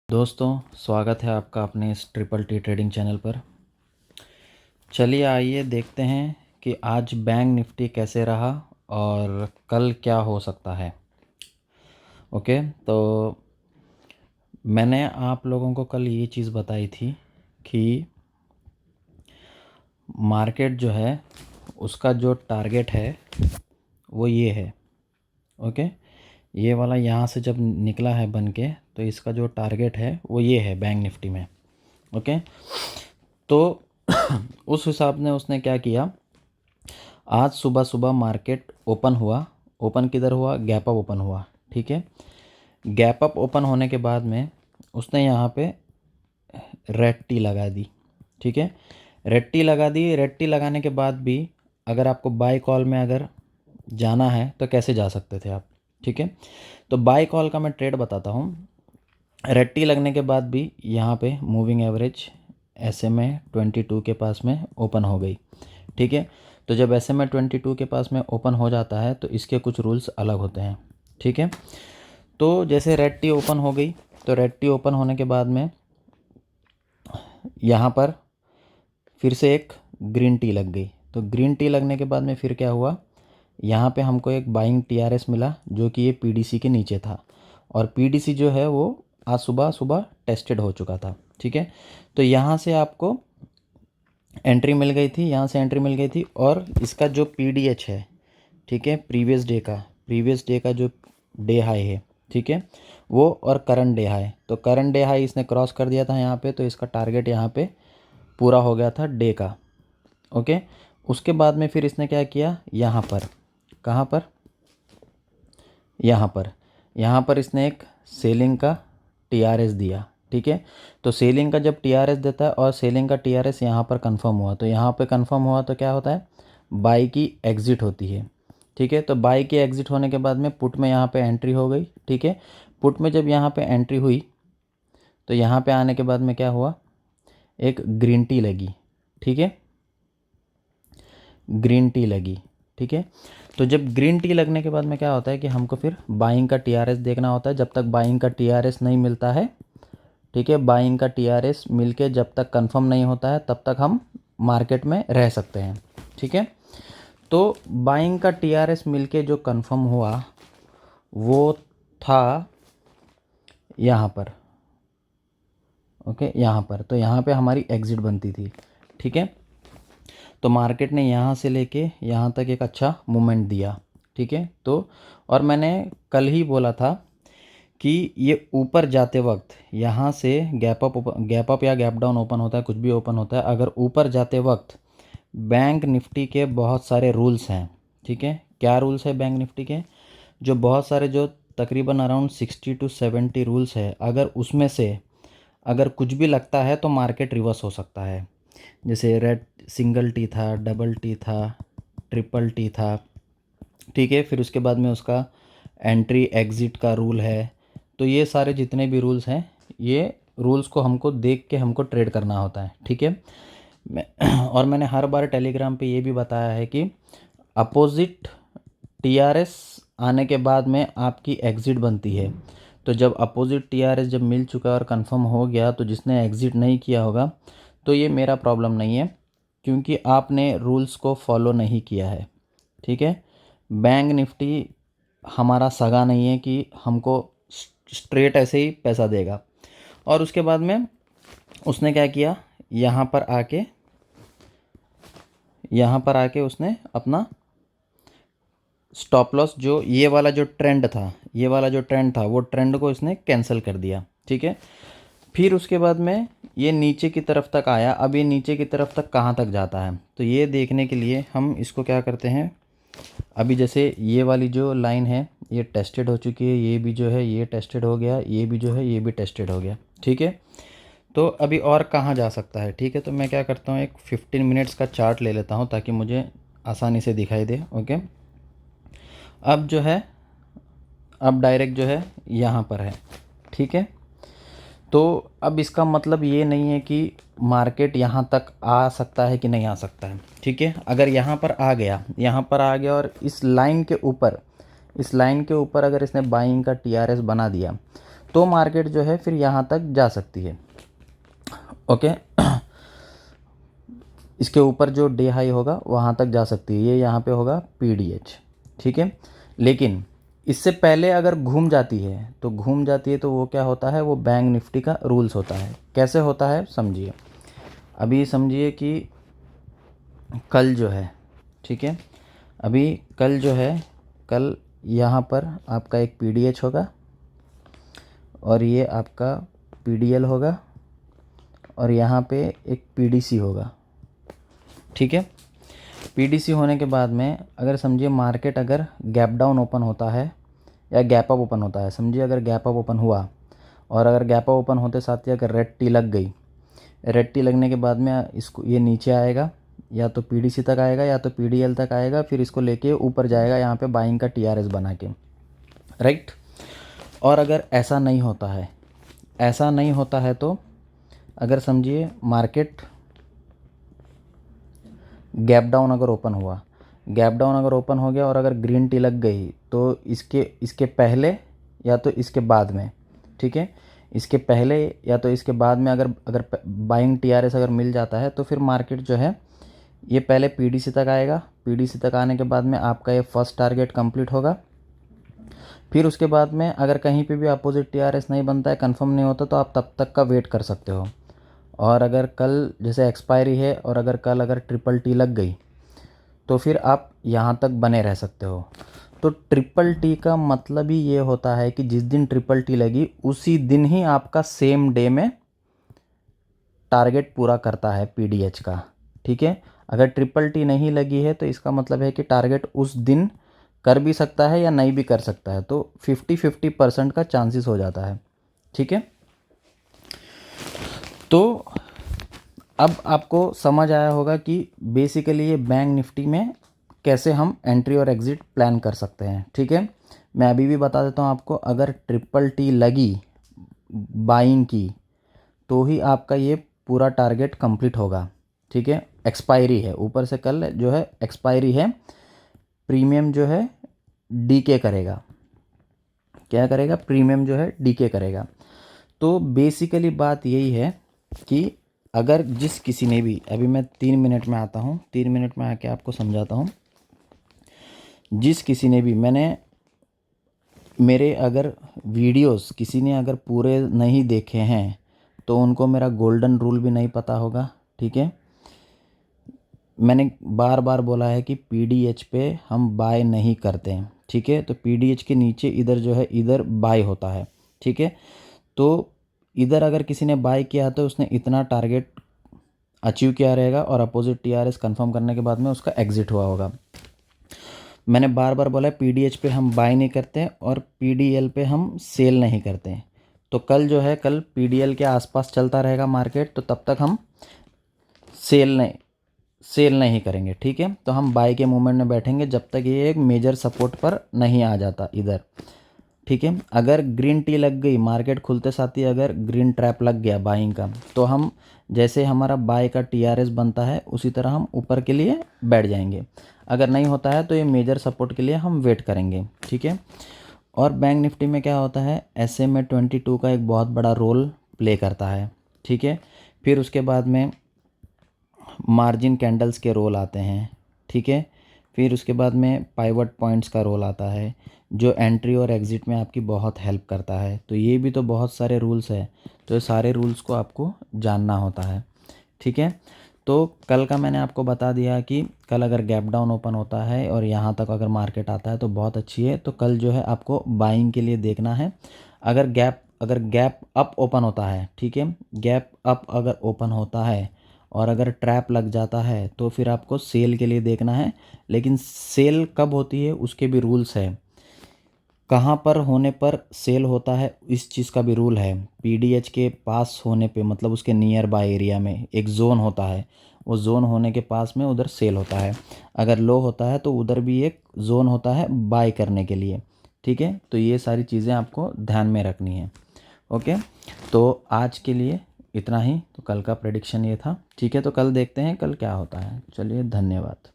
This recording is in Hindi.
दोस्तों, स्वागत है आपका अपने इस ट्रिपल टी ट्रेडिंग चैनल पर। चलिए आइए देखते हैं कि आज बैंक निफ्टी कैसे रहा और कल क्या हो सकता है। ओके, तो मैंने आप लोगों को कल ये चीज़ बताई थी कि मार्केट जो है उसका जो टारगेट है वो ये है। ओके, ये वाला यहाँ से जब निकला है बन के, तो इसका जो टारगेट है वो ये है बैंक निफ्टी में। ओके, तो उस हिसाब ने उसने क्या किया, आज सुबह सुबह मार्केट ओपन हुआ। ओपन किधर हुआ? गैप अप ओपन हुआ। ठीक है, गैप अप ओपन होने के बाद में उसने यहाँ पे रेड टी लगा दी। ठीक है, रेड टी लगा दी। रेड टी लगाने के बाद भी अगर आपको बाय कॉल में अगर जाना है तो कैसे जा सकते थे आप? ठीक है, तो बाय कॉल का मैं ट्रेड बताता हूँ। रेड टी लगने के बाद भी यहाँ पे मूविंग एवरेज SMA 22 के पास में ओपन हो गई। ठीक है, तो जब SMA 22 के पास में ओपन हो जाता है तो इसके कुछ रूल्स अलग होते हैं। ठीक है, तो जैसे रेड टी ओपन हो गई, तो रेड टी ओपन होने के बाद में यहाँ पर फिर से एक ग्रीन टी लग गई। तो ग्रीन टी लगने के बाद में फिर क्या हुआ, यहाँ पे हमको एक बाइंग TRS मिला जो कि ये PDC के नीचे था, और PDC जो है वो आज सुबह सुबह टेस्टेड हो चुका था। ठीक है, तो यहाँ से आपको एंट्री मिल गई थी, यहाँ से एंट्री मिल गई थी, और इसका जो PDH है, ठीक है, प्रीवियस डे का जो डे हाई है, ठीक है, वो और करंट डे हाई, तो करंट डे हाई इसने क्रॉस कर दिया था यहाँ पे, तो इसका टारगेट यहाँ पे पूरा हो गया था डे का। ओके, उसके बाद में फिर इसने क्या किया, यहाँ पर, कहाँ पर, यहाँ पर इसने एक सेलिंग का TRS दिया। ठीक है, तो सेलिंग का जब TRS देता है और सेलिंग का TRS यहाँ पर कंफर्म हुआ, तो यहाँ पे कंफर्म हुआ तो क्या होता है, बाई की एग्ज़िट होती है। ठीक है, तो बाई की एग्ज़िट होने के बाद में पुट में यहाँ पे एंट्री हो गई। ठीक है, पुट में जब यहाँ पे एंट्री हुई तो यहाँ पे आने के बाद में क्या हुआ, एक ग्रीन टी लगी। ठीक है, ग्रीन टी लगी। ठीक है, तो जब ग्रीन टी लगने के बाद में क्या होता है कि हमको फिर बाइंग का TRS देखना होता है। जब तक बाइंग का TRS नहीं मिलता है, ठीक है, बाइंग का TRS मिलके जब तक कंफर्म नहीं होता है तब तक हम मार्केट में रह सकते हैं। ठीक है, तो बाइंग का TRS मिलके जो कंफर्म हुआ वो था यहाँ पर। ओके, यहाँ पर, तो यहाँ पे हमारी एग्ज़िट बनती थी। ठीक है, तो मार्केट ने यहाँ से लेके यहाँ तक एक अच्छा मूवमेंट दिया। ठीक है, तो और मैंने कल ही बोला था कि ये ऊपर जाते वक्त यहाँ से गैप अप या गैप डाउन ओपन होता है, कुछ भी ओपन होता है, अगर ऊपर जाते वक्त बैंक निफ्टी के बहुत सारे रूल्स हैं। ठीक है, क्या रूल्स है बैंक निफ्टी के? जो बहुत सारे, जो तकरीबन अराउंड 60 to 70 रूल्स है, अगर उसमें से अगर कुछ भी लगता है तो मार्केट रिवर्स हो सकता है। जैसे रेड सिंगल टी था, डबल टी था, ट्रिपल टी था। ठीक है, फिर उसके बाद में उसका एंट्री एग्ज़िट का रूल है। तो ये सारे जितने भी रूल्स हैं, ये रूल्स को हमको देख के हमको ट्रेड करना होता है। ठीक है, और मैंने हर बार टेलीग्राम पे ये भी बताया है कि अपोजिट TRS आने के बाद में आपकी एग्ज़िट बनती है। तो जब अपोजिट TRS जब मिल चुका और कंफर्म हो गया, तो जिसने एग्ज़िट नहीं किया होगा तो ये मेरा प्रॉब्लम नहीं है, क्योंकि आपने रूल्स को फॉलो नहीं किया है। ठीक है, बैंक निफ्टी हमारा सगा नहीं है कि हमको स्ट्रेट ऐसे ही पैसा देगा। और उसके बाद में उसने क्या किया, यहाँ पर आके उसने अपना स्टॉप लॉस, जो ये वाला जो ट्रेंड था वो ट्रेंड को इसने कैंसिल कर दिया। ठीक है, फिर उसके बाद में ये नीचे की तरफ तक आया। अब ये नीचे की तरफ तक कहाँ तक जाता है, तो ये देखने के लिए हम इसको क्या करते हैं, अभी जैसे ये वाली जो लाइन है ये टेस्टेड हो चुकी है, ये भी जो है ये टेस्टेड हो गया, ये भी जो है ये भी टेस्टेड हो गया। ठीक है, तो अभी और कहाँ जा सकता है? ठीक है, तो मैं क्या करता हूँ, एक 15 मिनट्स का चार्ट ले लेता हूँ ताकि मुझे आसानी से दिखाई दे। ओके, अब जो है, अब डायरेक्ट जो है यहाँ पर है। ठीक है, तो अब इसका मतलब ये नहीं है कि मार्केट यहाँ तक आ सकता है कि नहीं आ सकता है। ठीक है, अगर यहाँ पर आ गया और इस लाइन के ऊपर अगर इसने बाइंग का TRS बना दिया, तो मार्केट जो है फिर यहाँ तक जा सकती है। ओके, इसके ऊपर जो डे हाई होगा वहाँ तक जा सकती है, ये यहाँ पे होगा PDH, ठीक है। लेकिन इससे पहले अगर घूम जाती है तो वो क्या होता है, वो बैंक निफ्टी का रूल्स होता है। कैसे होता है समझिए। अभी समझिए कि कल जो है, ठीक है, अभी कल जो है, कल यहाँ पर आपका एक PDH होगा और ये आपका PDL होगा और यहाँ पे एक PDC होगा, ठीक है। PDC होने के बाद में अगर समझिए मार्केट अगर गैप डाउन ओपन होता है या गैप अप ओपन होता है, समझिए अगर गैप अप ओपन हुआ और अगर गैप अप ओपन होते साथ ही अगर रेड टी लग गई, रेड टी लगने के बाद में इसको ये नीचे आएगा, या तो PDC तक आएगा या तो PDL तक आएगा, फिर इसको लेके ऊपर जाएगा यहाँ पे बाइंग का TRS बना के, राइट। और अगर ऐसा नहीं होता है तो अगर समझिए मार्केट गैप डाउन अगर ओपन हो गया और अगर ग्रीन टी लग गई तो इसके पहले या तो इसके बाद में, ठीक है, इसके पहले या तो इसके बाद में अगर बाइंग TRS अगर मिल जाता है तो फिर मार्केट जो है ये पहले PDC तक आएगा। PDC तक आने के बाद में आपका ये फर्स्ट टारगेट कंप्लीट होगा। फिर उसके बाद में अगर कहीं पे भी अपोजिट TRS नहीं बनता है, कंफर्म नहीं होता, तो आप तब तक का वेट कर सकते हो। और अगर कल जैसे एक्सपायरी है और अगर कल अगर ट्रिपल टी लग गई तो फिर आप यहाँ तक बने रह सकते हो। तो ट्रिपल टी का मतलब ही ये होता है कि जिस दिन ट्रिपल टी लगी उसी दिन ही आपका सेम डे में टारगेट पूरा करता है PDH का, ठीक है। अगर ट्रिपल टी नहीं लगी है तो इसका मतलब है कि टारगेट उस दिन कर भी सकता है या नहीं भी कर सकता है, तो 50-50% का चांसेस हो जाता है, ठीक है। तो अब आपको समझ आया होगा कि बेसिकली ये बैंक निफ्टी में कैसे हम एंट्री और एग्ज़िट प्लान कर सकते हैं, ठीक है। मैं अभी भी बता देता हूँ आपको, अगर ट्रिपल टी लगी बाइंग की तो ही आपका ये पूरा टारगेट कंप्लीट होगा, ठीक है। एक्सपायरी है, ऊपर से कल जो है एक्सपायरी है, प्रीमियम जो है डीके करेगा, क्या करेगा, प्रीमियम जो है डीके करेगा। तो बेसिकली बात यही है कि अगर जिस किसी ने भी, अभी मैं 3 मिनट में आता हूँ, 3 मिनट में आके आपको समझाता हूँ। जिस किसी ने भी मेरे अगर वीडियोस किसी ने अगर पूरे नहीं देखे हैं तो उनको मेरा गोल्डन रूल भी नहीं पता होगा, ठीक है। मैंने बार बार बोला है कि PDH पे हम बाय नहीं करते हैं, ठीक है। तो PDH के नीचे इधर जो है इधर बाय होता है, ठीक है। तो इधर अगर किसी ने बाय किया तो उसने इतना टारगेट अचीव किया रहेगा और अपोजिट TRS कंफर्म करने के बाद में उसका एग्जिट हुआ होगा। मैंने बार बार बोला है PDH पे हम बाय नहीं करते और PDL पे हम सेल नहीं करते। तो कल जो है, कल PDL के आसपास चलता रहेगा मार्केट, तो तब तक हम सेल नहीं करेंगे, ठीक है। तो हम बाय के मूवमेंट में बैठेंगे जब तक ये एक मेजर सपोर्ट पर नहीं आ जाता इधर, ठीक है। अगर ग्रीन टी लग गई, मार्केट खुलते साथ ही अगर ग्रीन ट्रैप लग गया बाइंग का, तो हम जैसे हमारा बाय का TRS बनता है उसी तरह हम ऊपर के लिए बैठ जाएंगे। अगर नहीं होता है तो ये मेजर सपोर्ट के लिए हम वेट करेंगे, ठीक है। और बैंक निफ्टी में क्या होता है, SMA 22 का एक बहुत बड़ा रोल प्ले करता है, ठीक है। फिर उसके बाद में मार्जिन कैंडल्स के रोल आते हैं, ठीक है। फिर उसके बाद में पाइवट पॉइंट्स का रोल आता है जो एंट्री और एग्ज़िट में आपकी बहुत हेल्प करता है। तो ये भी तो बहुत सारे रूल्स है, तो ये सारे रूल्स को आपको जानना होता है, ठीक है। तो कल का मैंने आपको बता दिया कि कल अगर गैप डाउन ओपन होता है और यहाँ तक अगर मार्केट आता है तो बहुत अच्छी है, तो कल जो है आपको बाइंग के लिए देखना है। अगर गैप अप ओपन होता है, ठीक है, गैप अप अगर ओपन होता है और अगर ट्रैप लग जाता है तो फिर आपको सेल के लिए देखना है। लेकिन सेल कब होती है उसके भी रूल्स है, कहाँ पर होने पर सेल होता है इस चीज़ का भी रूल है। PDH के पास होने पे, मतलब उसके नियर बाय एरिया में एक जोन होता है, वो जोन होने के पास में उधर सेल होता है। अगर लो होता है तो उधर भी एक जोन होता है बाय करने के लिए, ठीक है। तो ये सारी चीज़ें आपको ध्यान में रखनी है, ओके। तो आज के लिए इतना ही, तो कल का प्रेडिक्शन ये था, ठीक है। तो कल देखते हैं कल क्या होता है। चलिए, धन्यवाद।